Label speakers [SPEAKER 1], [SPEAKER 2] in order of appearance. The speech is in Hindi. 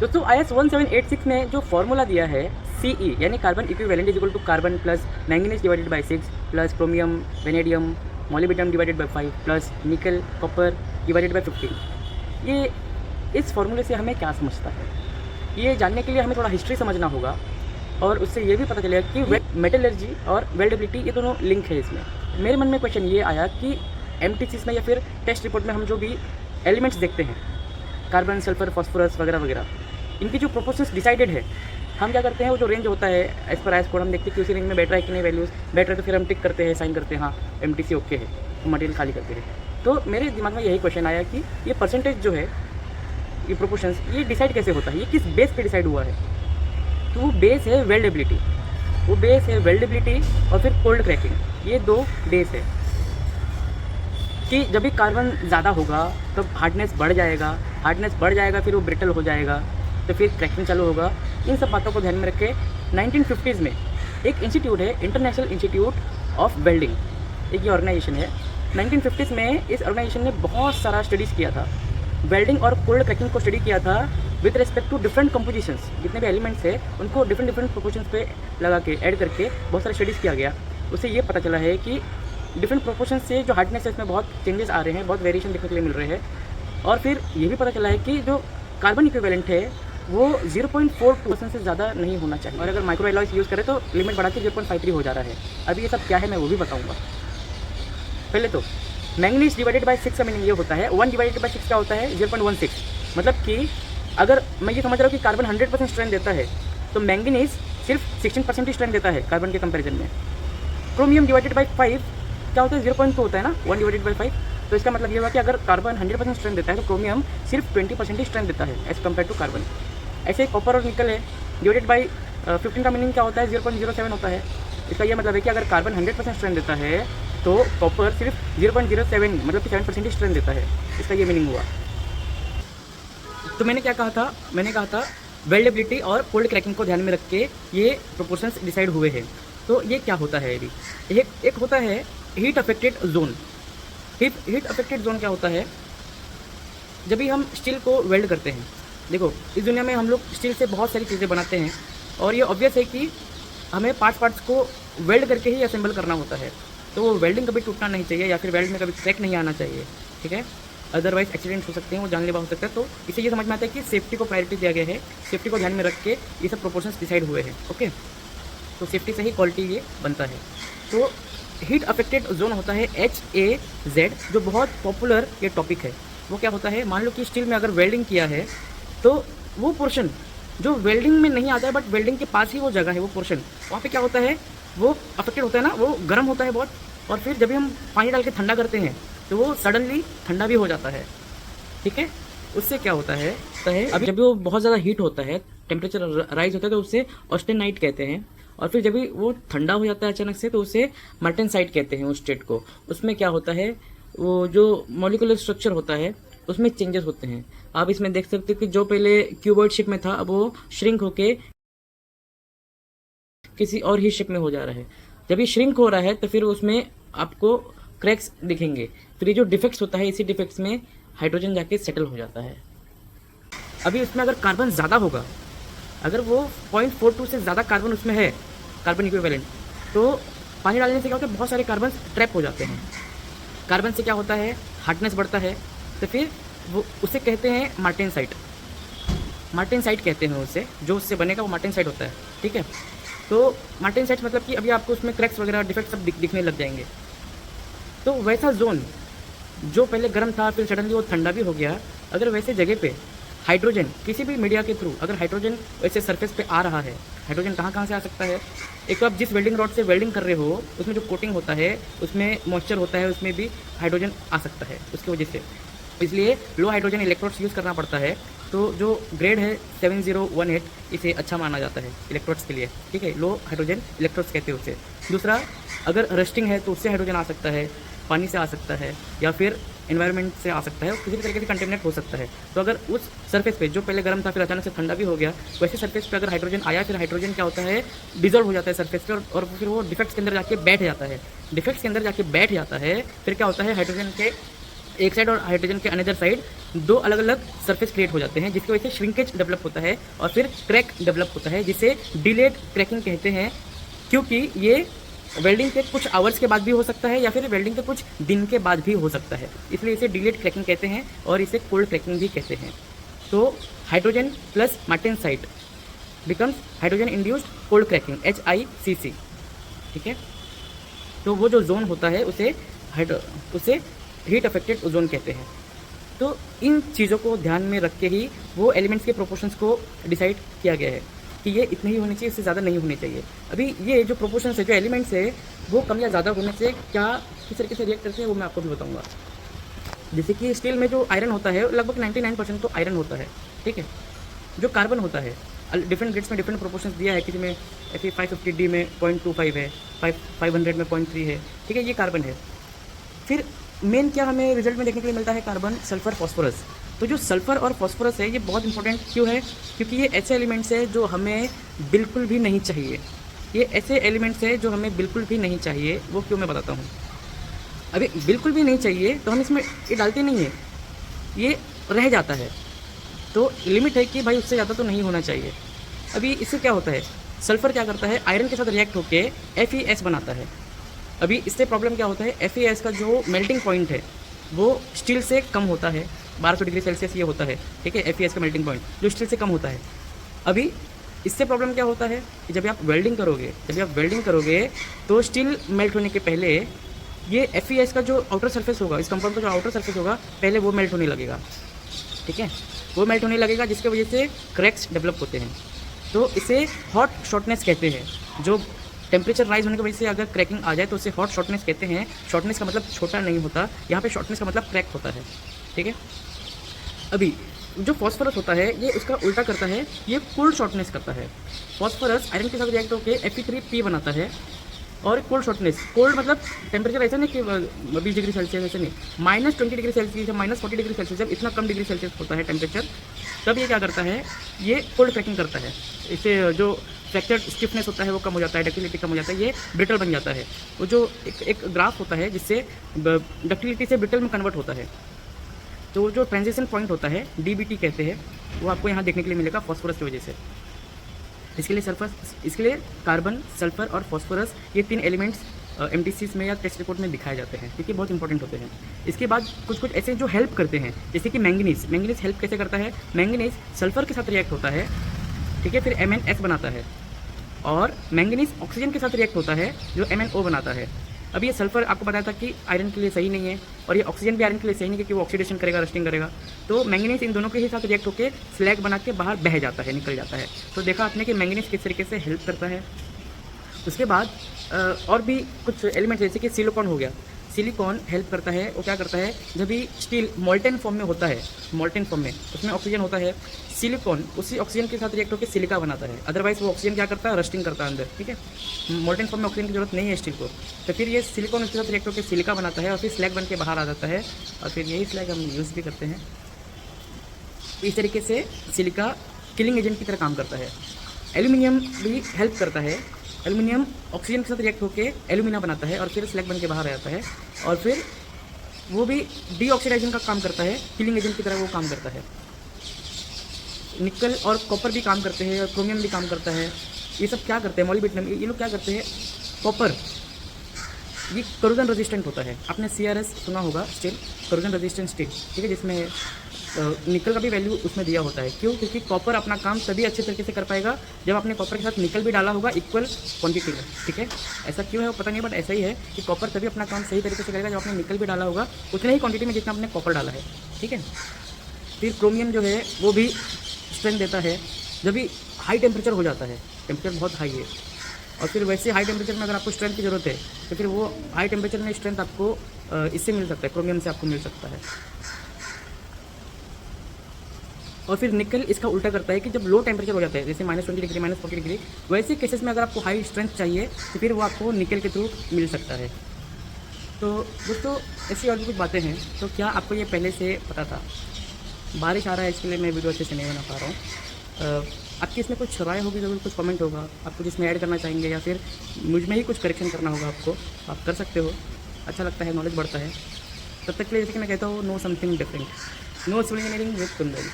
[SPEAKER 1] दोस्तों IS 1786 में जो फॉर्मूला दिया है CE यानी carbon equivalent is equal to carbon plus manganese divided by 6 plus chromium vanadium molybdenum divided by 5 plus nickel copper divided by 15। ये इस फॉर्मूले से हमें क्या समझता है, ये जानने के लिए हमें थोड़ा हिस्ट्री समझना होगा और उससे ये भी पता चलेगा कि मेटलर्जी और वेल्डेबिलिटी ये दोनों लिंक है इसमें। मेरे मन में क्वेश्चन ये आया कि MTCs में या फिर टेस्ट रिपोर्ट में हम जो भी एलिमेंट्स देखते हैं कार्बन सल्फर फॉस्फोरस वगैरह वगैरह, इनकी जो प्रोपोर्शंस डिसाइडेड है, हम क्या करते हैं वो जो रेंज होता है एज पर आइस कोड हम देखते हैं कि उसी रेंज में बैठ रहा है कि नहीं वैल्यूज़ बैठ रहे तो फिर हम टिक करते हैं, साइन करते हैं, हाँ MTC ओके है, तो मटेरियल खाली करते हैं। तो मेरे दिमाग में यही क्वेश्चन आया कि ये परसेंटेज जो है, ये प्रोपोर्शंस, ये डिसाइड कैसे होता है, ये किस बेस पे डिसाइड हुआ है। तो वो बेस है वेल्डेबिलिटी, वो बेस है वेल्डेबिलिटी और फिर कोल्ड क्रैकिंग, ये दो बेस है कि जब भी कार्बन ज़्यादा होगा तब हार्डनेस बढ़ जाएगा, फिर वो ब्रिटल हो जाएगा, तो फिर क्रैकिंग चालू होगा। इन सब बातों को ध्यान में रख के 1950s में एक इंस्टीट्यूट है, इंटरनेशनल इंस्टीट्यूट ऑफ वेल्डिंग, एक ये ऑर्गेनाइजेशन है। 1950s में इस ऑर्गेनाइजेशन ने बहुत सारा स्टडीज़ किया था, वेल्डिंग और कोल्ड क्रैकिंग को स्टडी किया था with respect to different compositions, जितने भी एलिमेंट्स है उनको डिफरेंट प्रोपोर्शंस पे लगा के ऐड करके बहुत सारे स्टडीज़ किया गया। उससे ये पता चला है कि डिफरेंट प्रोपोर्शन से जो हार्डनेस है इसमें बहुत चेंजेस आ रहे हैं, बहुत वेरिएशन देखने के लिए मिल रहे हैं। और फिर ये भी पता चला है कि जो कार्बन इक्विवेलेंट है वो 0.42% से ज़्यादा नहीं होना चाहिए, और अगर माइक्रो एलॉयज यूज़ करें तो लिमिट बढ़ा के 0.53 हो जा रहा है। अभी ये सब क्या है मैं वो भी बताऊँगा। पहले तो मैंगनीज डिवाइडेड बाई 6 का मीनिंग ये होता है, 1 डिवाइडेड बाई 6 क्या होता है 0.16। मतलब कि अगर मैं ये समझ रहा हूँ कि कार्बन 100% स्ट्रेंथ देता है तो मैंगनीज सिर्फ 16% ही स्ट्रेंथ देता है कार्बन के कंपेरिजन में। क्रोमियम डिवाइडेड बाई 5 क्या होता है 0.2 होता है ना, 1 डिवाइडेड बाई 5। तो इसका मतलब ये हुआ कि अगर कार्बन 100% स्ट्रेंथ देता है तो क्रोमियम सिर्फ 20% ही स्ट्रेंथ देता है एज़ कम्पेयर टू कार्बन। ऐसे कॉपर और निकल है डिवाइडेड बाई 15 का मीनिंग क्या होता है 0.07 होता है। इसका ये मतलब है कि अगर कार्बन 100% स्ट्रेंथ देता है तो कॉपर सिर्फ 0.07 मतलब कि 7% ही स्ट्रेंथ देता है। इसका ये मीनिंग हुआ। तो मैंने क्या कहा था, मैंने कहा था वेल्डेबिलिटी और कोल्ड क्रैकिंग को ध्यान में रख के ये प्रोपोर्शंस डिसाइड हुए हैं। तो ये क्या होता है अभी, एक होता है heat affected zone. Heat affected zone क्या होता है, जब भी हम स्टील को वेल्ड करते हैं, देखो इस दुनिया में हम लोग स्टील से बहुत सारी चीज़ें बनाते हैं और ये ऑब्वियस है कि हमें पार्ट्स को वेल्ड करके ही असेंबल करना होता है। तो वो वेल्डिंग कभी टूटना नहीं चाहिए या फिर वेल्ड में कभी क्रैक नहीं आना चाहिए, ठीक है, अदरवाइज एक्सीडेंट हो सकते हैं, वो जानलेवा हो सकता है। तो इसे ये समझ में आता है कि सेफ्टी को प्रायोरिटी दिया गया है, सेफ्टी को ध्यान में रख के ये सब प्रोपोर्शंस डिसाइड हुए हैं। ओके, तो सेफ्टी से ही क्वालिटी ये बनता है। तो हीट अफेक्टेड जोन होता है HAZ, जो बहुत पॉपुलर ये टॉपिक है। वो क्या होता है, मान लो कि स्टील में अगर वेल्डिंग किया है तो वो पोर्शन जो वेल्डिंग में नहीं आता है बट वेल्डिंग के पास ही वो जगह है, वो पोर्शन वहाँ पे क्या होता है वो अफेक्टेड होता है ना, वो गर्म होता है बहुत। और फिर जब भी हम पानी डाल के ठंडा करते हैं तो वो सडनली ठंडा भी हो जाता है, ठीक है। उससे क्या होता है अभी जब भी वो बहुत ज़्यादा हीट होता है, टेम्परेचर राइज होता है तो उससे ऑस्टेनाइट कहते हैं। और फिर जब भी वो ठंडा हो जाता है अचानक से तो उसे मार्टेनसाइट कहते हैं उस स्टेट को। उसमें क्या होता है, वो जो मॉलिक्यूलर स्ट्रक्चर होता है उसमें चेंजेस होते हैं। आप इसमें देख सकते हो कि जो पहले क्यूबॉइड शेप में था अब वो श्रिंक होके किसी और ही शेप में हो जा रहा है। जब ये श्रिंक हो रहा है तो फिर उसमें आपको क्रैक्स दिखेंगे। फिर ये जो डिफेक्ट्स होता है, इसी डिफेक्ट्स में हाइड्रोजन जाके सेटल हो जाता है। अभी उसमें अगर कार्बन ज़्यादा होगा, अगर वो 0.42 से ज़्यादा कार्बन उसमें है, कार्बन इक्विवेलेंट, तो पानी डालने से क्या होता है बहुत सारे कार्बन ट्रैप हो जाते हैं। कार्बन से क्या होता है हार्डनेस बढ़ता है, तो फिर वो उसे कहते हैं मार्टेनसाइट। मार्टेनसाइट कहते हैं उसे, जो उससे बनेगा वो मार्टेनसाइट होता है, ठीक है। तो मार्टेनसाइट मतलब कि अभी आपको उसमें क्रैक्स वगैरह डिफेक्ट सब दिखने लग जाएंगे। तो वैसा जोन जो पहले गर्म था फिर सडनली वो ठंडा भी हो गया, अगर वैसे जगह पे हाइड्रोजन किसी भी मीडिया के थ्रू अगर हाइड्रोजन वैसे सरफेस पे आ रहा है, हाइड्रोजन कहाँ से आ सकता है, एक तो आप जिस वेल्डिंग रॉड से वेल्डिंग कर रहे हो उसमें जो कोटिंग होता है उसमें मॉइस्चर होता है, उसमें भी हाइड्रोजन आ सकता है उसकी वजह से। इसलिए लो हाइड्रोजन इलेक्ट्रोड्स यूज़ करना पड़ता है। तो जो ग्रेड है 7018 इसे अच्छा माना जाता है इलेक्ट्रोड्स के लिए, ठीक है, लो हाइड्रोजन इलेक्ट्रोड्स कहते हैं उसे। दूसरा, अगर रस्टिंग है तो उससे हाइड्रोजन आ सकता है, पानी से आ सकता है या फिर एनवायरनमेंट से आ सकता है, किसी भी तरीके से कंटेमिनेट हो सकता है। तो अगर उस सरफेस पे जो पहले गर्म था फिर अचानक से ठंडा भी हो गया, वैसे सरफेस पे अगर हाइड्रोजन आया फिर हाइड्रोजन क्या होता है डिजोल्व हो जाता है सरफेस पे और फिर वो डिफेक्ट्स के अंदर जाके बैठ जाता है। डिफेक्ट्स के अंदर जाके बैठ जाता है फिर क्या होता है हाइड्रोजन के एक साइड और हाइड्रोजन के अनदर साइड दो अलग अलग सरफेस क्रिएट हो जाते हैं, जिसकी वजह से श्रिंकेज डेवलप होता है और फिर क्रैक डेवलप होता है, जिसे डिलेड क्रैकिंग कहते हैं, क्योंकि ये वेल्डिंग के कुछ आवर्स के बाद भी हो सकता है या फिर वेल्डिंग के कुछ दिन के बाद भी हो सकता है, इसलिए इसे डिलेड क्रैकिंग कहते हैं और इसे कोल्ड क्रैकिंग भी कहते हैं। तो hydrogen plus martensite becomes hydrogen induced cold cracking HICC, ठीक है। तो वो जो जोन होता है उसे हीट अफेक्टेड ओजोन कहते हैं। तो इन चीज़ों को ध्यान में रख के ही वो एलिमेंट्स के प्रोपोर्शंस को डिसाइड किया गया है कि ये इतने ही होने चाहिए, इससे ज़्यादा नहीं होने चाहिए। अभी ये जो प्रोपोर्शंस है, जो एलिमेंट्स है, वो कम या ज़्यादा होने से क्या किस तरीके से रिएक्ट करते हैं वो मैं आपको भी बताऊँगा। जैसे कि स्टील में जो आयरन होता है लगभग 99% तो आयरन होता है, ठीक है। जो कार्बन होता है डिफरेंट ग्रेड्स में डिफरेंट प्रोपोर्शंस दिया है, किसी में Fe 550D में 0.25 है, 500 में 0.3 है, ठीक है, ये कार्बन है। फिर मेन क्या हमें रिजल्ट में देखने के लिए मिलता है, कार्बन, सल्फर, फॉस्फोरस। तो जो सल्फर और फॉस्फोरस है ये बहुत इंपॉर्टेंट क्यों है, क्योंकि ये ऐसे एलिमेंट्स है जो हमें बिल्कुल भी नहीं चाहिए। ये ऐसे एलिमेंट्स है जो हमें बिल्कुल भी नहीं चाहिए, वो क्यों मैं बताता हूँ। अभी बिल्कुल भी नहीं चाहिए तो हम इसमें ये डालते नहीं है, ये रह जाता है, तो लिमिट है कि भाई उससे ज़्यादा तो नहीं होना चाहिए। अभी इससे क्या होता है, सल्फर क्या करता है, आयरन के साथ रिएक्ट होके FeS बनाता है। अभी इससे प्रॉब्लम क्या होता है, FeS का जो मेल्टिंग पॉइंट है वो स्टील से कम होता है, 1200 डिग्री सेल्सियस ये होता है, ठीक है, FeS का मेल्टिंग पॉइंट जो स्टील से कम होता है। अभी इससे प्रॉब्लम क्या होता है कि जब आप वेल्डिंग करोगे तो स्टील मेल्ट होने के पहले ये FeS का जो आउटर सरफेस होगा, इस कंपाउंड का जो आउटर सरफेस होगा, पहले वो मेल्ट होने लगेगा, ठीक है, वो मेल्ट होने लगेगा, जिसकी वजह से क्रैक्स डेवलप होते हैं। तो इसे हॉट शॉर्टनेस कहते हैं। जो टेम्परेचर राइज होने की वजह से अगर क्रैकिंग आ जाए तो उसे हॉट शॉर्टनेस कहते हैं। शॉर्टनेस का मतलब छोटा नहीं होता, यहाँ पे शॉर्टनेस का मतलब क्रैक होता है, ठीक है। अभी जो फॉस्फोरस होता है ये उसका उल्टा करता है, ये कोल्ड शॉर्टनेस करता है। फॉस्फोरस आयरन के साथ रिएक्ट होकर Fe3P बनाता है और कोल्ड शॉर्टनेस, कोल्ड मतलब टेम्परेचर ऐसा नहीं कि 20 डिग्री सेल्सियस, ऐसे नहीं, -20 डिग्री सेल्सियस या -40 डिग्री सेल्सियस, जब इतना कम डिग्री सेल्सियस होता है टेम्परेचर, तब ये क्या करता है, ये कोल्ड क्रैकिंग करता है। इससे जो फ्रैक्चर स्टिफनेस होता है वो कम हो जाता है, डक्टिलिटी कम हो जाता है, ये ब्रिटल बन जाता है। वो जो एक ग्राफ होता है जिससे डक्टिलिटी से ब्रिटल में कन्वर्ट होता है, तो जो ट्रांजिशन पॉइंट होता है DBT कहते हैं, वो आपको यहाँ देखने के लिए मिलेगा फॉस्फोरस की वजह से। इसके लिए कार्बन, सल्फर और फॉस्फोरस ये 3 एलिमेंट्स MTCs में या टेस्ट रिपोर्ट में दिखाए जाते हैं, क्योंकि बहुत इंपॉर्टेंट होते हैं। इसके बाद कुछ ऐसे जो हेल्प करते हैं, जैसे कि मैंगनीज हेल्प कैसे करता है, मैंगनीज सल्फर के साथ रिएक्ट होता है, ठीक है, फिर MnS बनाता है, और मैंगनीज ऑक्सीजन के साथ रिएक्ट होता है जो MnO बनाता है। अब ये सल्फर आपको बताया था कि आयरन के लिए सही नहीं है, और ये ऑक्सीजन भी आयरन के लिए सही नहीं, क्योंकि वो ऑक्सीडेशन करेगा, रस्टिंग करेगा। तो मैंगनीज इन दोनों के ही साथ रिएक्ट होकर स्लैग बना के बाहर बह जाता है, निकल जाता है। तो देखा आपने कि मैंगनीज किस तरीके से हेल्प करता है। उसके बाद और भी कुछ एलिमेंट्स, जैसे कि सिलिकॉन हो गया, सिलिकॉन हेल्प करता है। वो क्या करता है, जब भी स्टील मोल्टेन फॉर्म में होता है, मोल्टेन फॉर्म में उसमें ऑक्सीजन होता है, सिलिकॉन उसी ऑक्सीजन के साथ रिएक्ट होकर सिलिका बनाता है। अदरवाइज वो ऑक्सीजन क्या करता है, रस्टिंग करता है अंदर, ठीक है। मोल्टेन फॉर्म में ऑक्सीजन की जरूरत नहीं है स्टील को, तो फिर ये सिलिकॉन उसके साथ रिएक्ट होकर सिलिका बनाता है और फिर स्लैग बन के बाहर आ जाता है, और फिर यही स्लैग हम यूज़ भी करते हैं। इस तरीके से सिलिका किलिंग एजेंट की तरह काम करता है। एल्यूमिनियम भी हेल्प करता है। एल्यूमिनियम ऑक्सीजन के साथ रिएक्ट होकर एल्यूमिना बनाता है और फिर स्लैग बन के बाहर आ जाता है, और फिर वो भी डीऑक्सीडाइजेशन का काम करता है, किलिंग एजेंट की तरह वो काम करता है। निकल और कॉपर भी काम करते हैं और क्रोमियम भी काम करता है। ये सब क्या करते हैं, मॉलिब्डेनम, ये लोग क्या करते हैं, कॉपर ये करोजन रेजिस्टेंट होता है। आपने CRS सुना होगा, स्टील, करोजन रेजिस्टेंट स्टील, ठीक है, जिसमें निकल का भी वैल्यू उसमें दिया होता है। क्यों, क्योंकि कॉपर अपना काम तभी अच्छे तरीके से कर पाएगा जब आपने कॉपर के साथ निकल भी डाला होगा इक्वल क्वांटिटी में, ठीक है। ऐसा क्यों है वो पता नहीं, बट ऐसा ही है कि कॉपर तभी अपना काम सही तरीके से करेगा जब आपने निकल भी डाला होगा उतने ही क्वांटिटी में जितना आपने कॉपर डाला है, ठीक है। फिर क्रोमियम जो है वो भी स्ट्रेंथ देता है जब भी हाई टेम्परेचर हो जाता है, टेम्परेचर बहुत हाई है, और फिर वैसे हाई टेम्परेचर में अगर आपको स्ट्रेंथ की ज़रूरत है तो फिर वो हाई टेम्परेचर में स्ट्रेंथ आपको इससे मिल सकता है, क्रोमियम से आपको मिल सकता है। और फिर निकल इसका उल्टा करता है कि जब लो टेम्परेचर हो जाता है, जैसे -20 डिग्री, -40 डिग्री, वैसे केसेस में अगर आपको हाई स्ट्रेंथ चाहिए तो फिर वो आपको निकल के थ्रू मिल सकता है। तो दोस्तों ऐसी और भी कुछ बातें हैं। तो क्या आपको ये पहले से पता था? बारिश आ रहा है इसके लिए मैं वीडियो अच्छे से नहीं बना पा रहा हूँ। आपकी इसमें कुछ राय होगी ज़रूर, कुछ कमेंट होगा, आप कुछ इसमें ऐड करना चाहेंगे या फिर मुझ में ही कुछ करेक्शन करना होगा आपको, आप कर सकते हो। अच्छा लगता है, नॉलेज बढ़ता है। तब तक के लिए जैसे कि मैं कहता हूँ no something different, no civil engineering with Kundan.